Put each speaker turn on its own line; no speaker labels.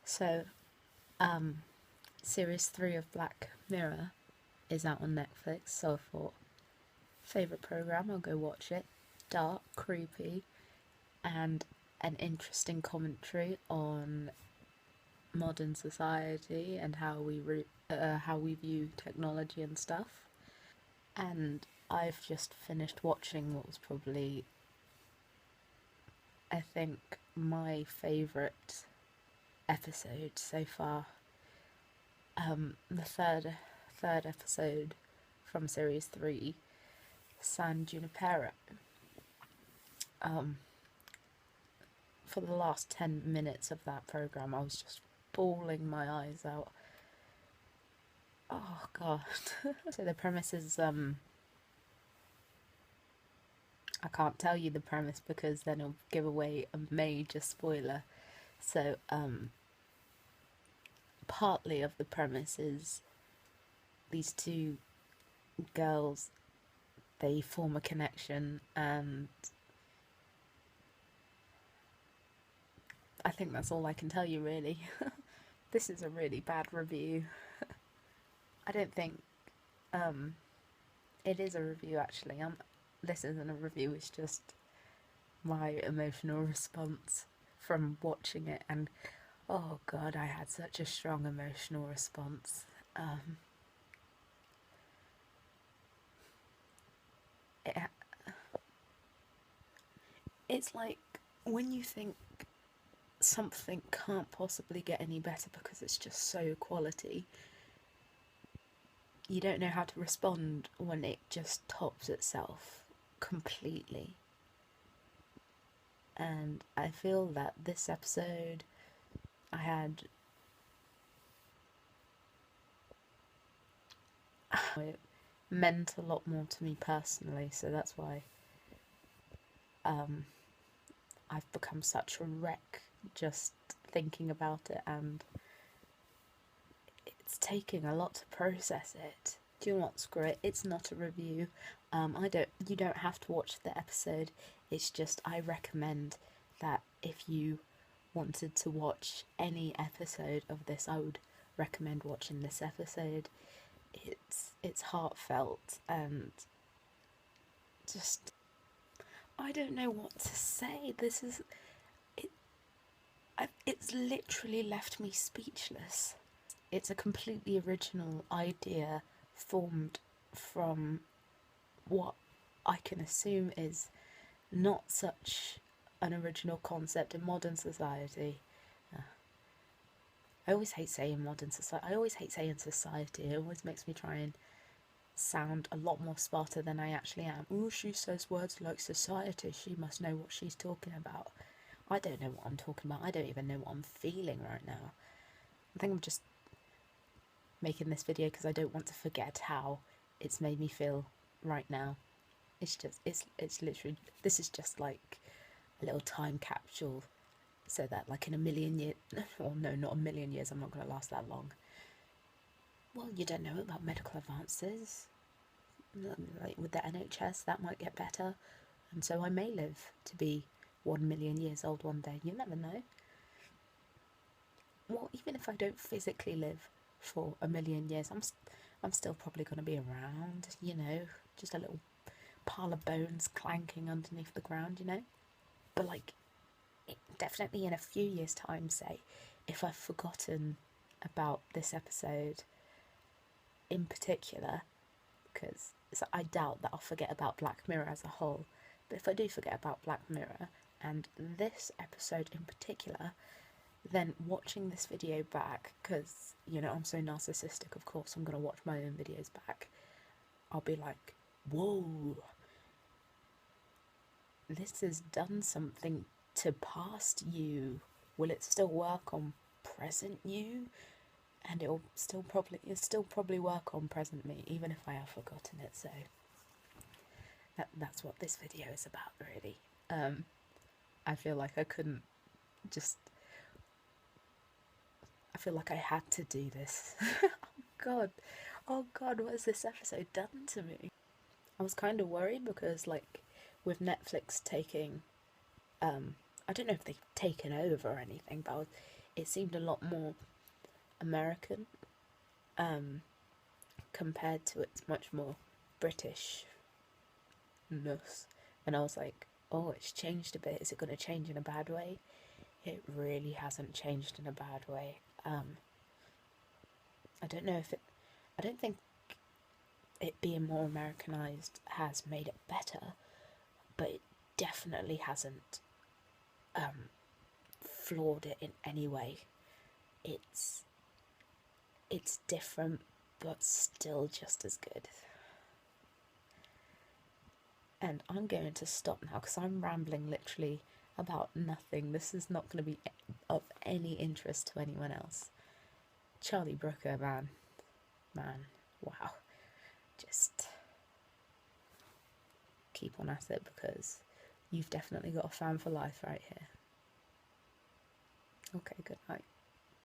So, series 3 of Black Mirror is out on Netflix, so I thought, favourite programme, I'll go watch it. Dark, creepy, and an interesting commentary on modern society and how we view technology and stuff. And I've just finished watching what was probably, I think, my favourite episode so far. The third episode from series 3, San Junipero. For the last 10 minutes of that program, I was just bawling my eyes out. Oh god. So the premise is, I can't tell you the premise because then it'll give away a major spoiler. So, partly of the premise is these two girls, they form a connection, and I think that's all I can tell you, really. This is a really bad review. I don't think it is a review, actually. This isn't a review, it's just my emotional response from watching it, and oh god, I had such a strong emotional response. It, it's like when you think something can't possibly get any better because it's just so quality, you don't know how to respond when it just tops itself completely. And I feel that this episode, it meant a lot more to me personally, so that's why I've become such a wreck just thinking about it, and it's taking a lot to process it. Do you know what? Screw it. It's not a review. You don't have to watch the episode. It's just I recommend that if you wanted to watch any episode of this, I would recommend watching this episode. It's heartfelt and just, I don't know what to say. It's literally left me speechless. It's a completely original idea formed from what I can assume is not such an original concept in modern society. I always hate saying modern society. I always hate saying society. It always makes me try and sound a lot more smarter than I actually am. Oh, she says words like society. She must know what she's talking about. I don't know what I'm talking about. I don't even know what I'm feeling right now. I think I'm just making this video because I don't want to forget how it's made me feel right now. It's literally, this is just like a little time capsule, so that like in a million years, well no, not a million years, I'm not going to last that long. Well, you don't know about medical advances. Like with the NHS, that might get better, and so I may live to be 1 million years old one day. You never know. Well, even if I don't physically live for 1 million years, I'm still probably going to be around, you know, just a little pile of bones clanking underneath the ground, you know. But like, definitely in a few years' time, say, if I've forgotten about this episode in particular, because I doubt that I'll forget about Black Mirror as a whole, but if I do forget about Black Mirror and this episode in particular, then watching this video back, because, you know, I'm so narcissistic, of course, I'm going to watch my own videos back, I'll be like, whoa, this has done something to past you. Will it still work on present you? And it'll still probably work on present me, even if I have forgotten it. So that's what this video is about, really. I feel like I couldn't just, I feel like I had to do this. Oh god, what has this episode done to me? I was kind of worried because, like, with Netflix taking I don't know if they've taken over or anything, but it seemed a lot more American compared to its much more Britishness. And I was like, oh, it's changed a bit. Is it going to change in a bad way? It really hasn't changed in a bad way. I don't know if it. I don't think it being more Americanized has made it better, but it definitely hasn't flawed it in any way. It's different, but still just as good. And I'm going to stop now because I'm rambling literally about nothing. This is not going to be of any interest to anyone else. Charlie Brooker, man, wow. Just keep on at it because you've definitely got a fan for life right here. Okay, good night.